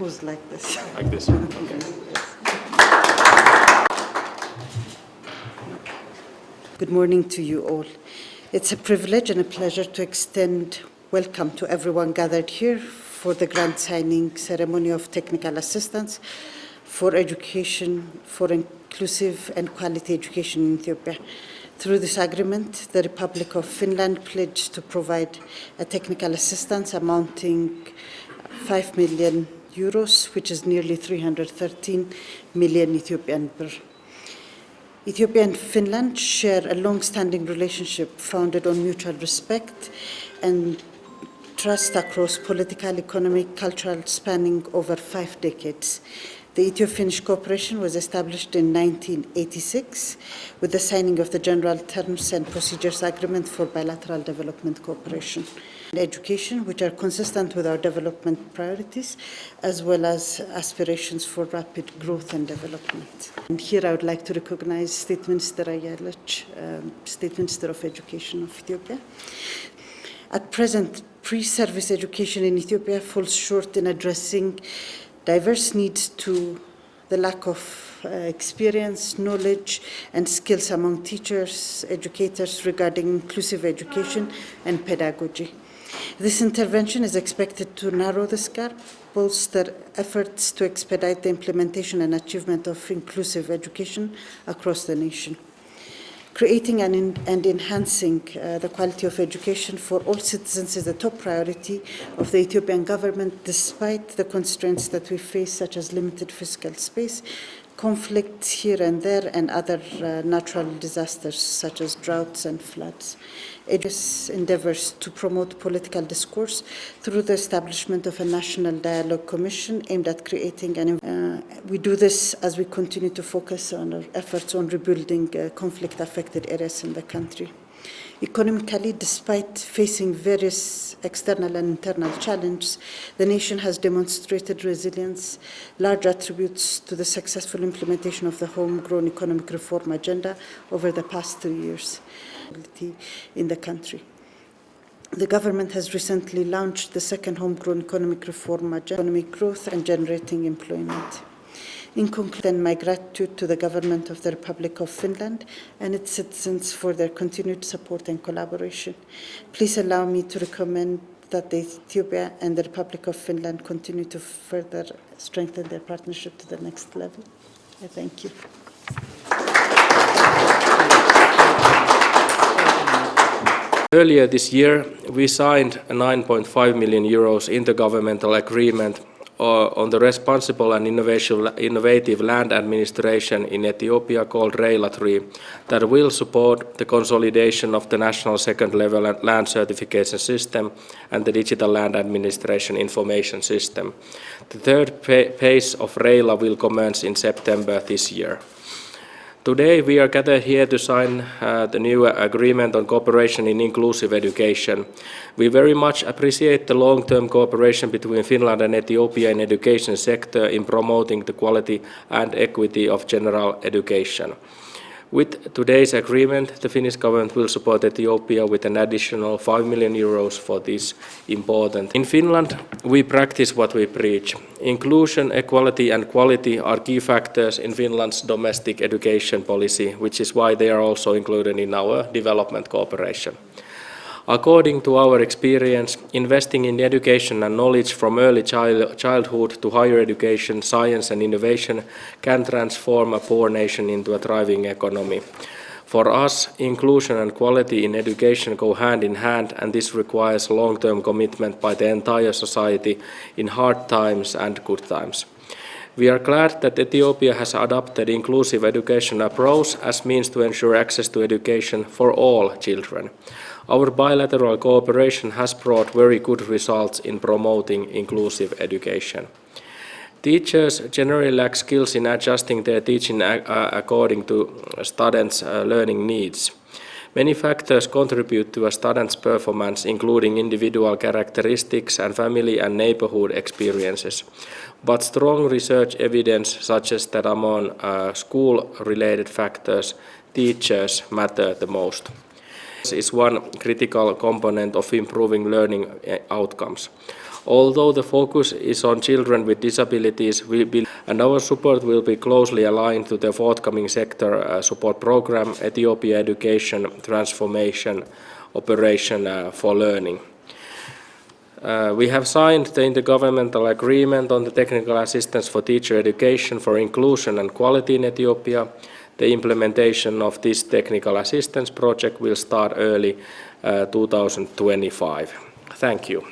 pose like this. Like this. Okay. Good morning to you all. It's a privilege and a pleasure to extend welcome to everyone gathered here for the grant signing ceremony of technical assistance for education, for inclusive and quality education in Ethiopia. Through this agreement, the Republic of Finland pledged to provide a technical assistance amounting 5 million euros, which is nearly 313 million Ethiopian birr. Ethiopia and Finland share a long-standing relationship founded on mutual respect and trust across political, economic, cultural, spanning over 5 decades. The Ethio-Finnish cooperation was established in 1986 with the signing of the General Terms and Procedures Agreement for Bilateral Development Cooperation and Education, which are consistent with our development priorities, as well as aspirations for rapid growth and development. And here I would like to recognize State Minister Ayalech, State Minister of Education of Ethiopia. At present, pre-service education in Ethiopia falls short in addressing diverse needs to the lack of experience, knowledge, and skills among teachers, educators regarding inclusive education and pedagogy. This intervention is expected to narrow this gap, bolster efforts to expedite the implementation and achievement of inclusive education across the nation. Creating and enhancing the quality of education for all citizens is the top priority of the Ethiopian government, despite the constraints that we face, such as limited fiscal space, conflicts here and there, and other natural disasters, such as droughts and floods. It endeavors to promote political discourse through the establishment of a national dialogue commission aimed at creating we do this as we continue to focus on our efforts on rebuilding conflict-affected areas in the country. Economically, despite facing various external and internal challenges, the nation has demonstrated resilience, large attributes to the successful implementation of the homegrown economic reform agenda over the past 3 years in the country. The government has recently launched the second homegrown economic reform agenda, economic growth and generating employment. In conclusion, my gratitude to the government of the Republic of Finland and its citizens for their continued support and collaboration. Please allow me to recommend that Ethiopia and the Republic of Finland continue to further strengthen their partnership to the next level. I thank you. Earlier this year, we signed a 9.5 million euros intergovernmental agreement on the responsible and innovative land administration in Ethiopia called Reila 3 that will support the consolidation of the national second-level land certification system and the digital land administration information system. The third phase of Reila will commence in September this year. Today we are gathered here to sign the new agreement on cooperation in inclusive education. We very much appreciate the long-term cooperation between Finland and Ethiopia in education sector in promoting the quality and equity of general education. With today's agreement, the Finnish government will support Ethiopia with an additional 5 million euros for this important. In Finland, we practice what we preach. Inclusion, equality and quality are key factors in Finland's domestic education policy, which is why they are also included in our development cooperation. According to our experience, investing in education and knowledge from early childhood to higher education, science and innovation can transform a poor nation into a thriving economy. For us, inclusion and quality in education go hand in hand, and this requires long-term commitment by the entire society in hard times and good times. We are glad that Ethiopia has adopted inclusive education approach as means to ensure access to education for all children. Our bilateral cooperation has brought very good results in promoting inclusive education. Teachers generally lack skills in adjusting their teaching according to students' learning needs. Many factors contribute to a student's performance, including individual characteristics and family and neighborhood experiences. But strong research evidence suggests that among school-related factors, teachers matter the most. This is one critical component of improving learning outcomes. Although the focus is on children with disabilities, and our support will be closely aligned to the forthcoming sector support program, Ethiopia Education Transformation Operation for Learning. We have signed the intergovernmental agreement on the technical assistance for teacher education for inclusion and quality in Ethiopia. The implementation of this technical assistance project will start early 2025. Thank you.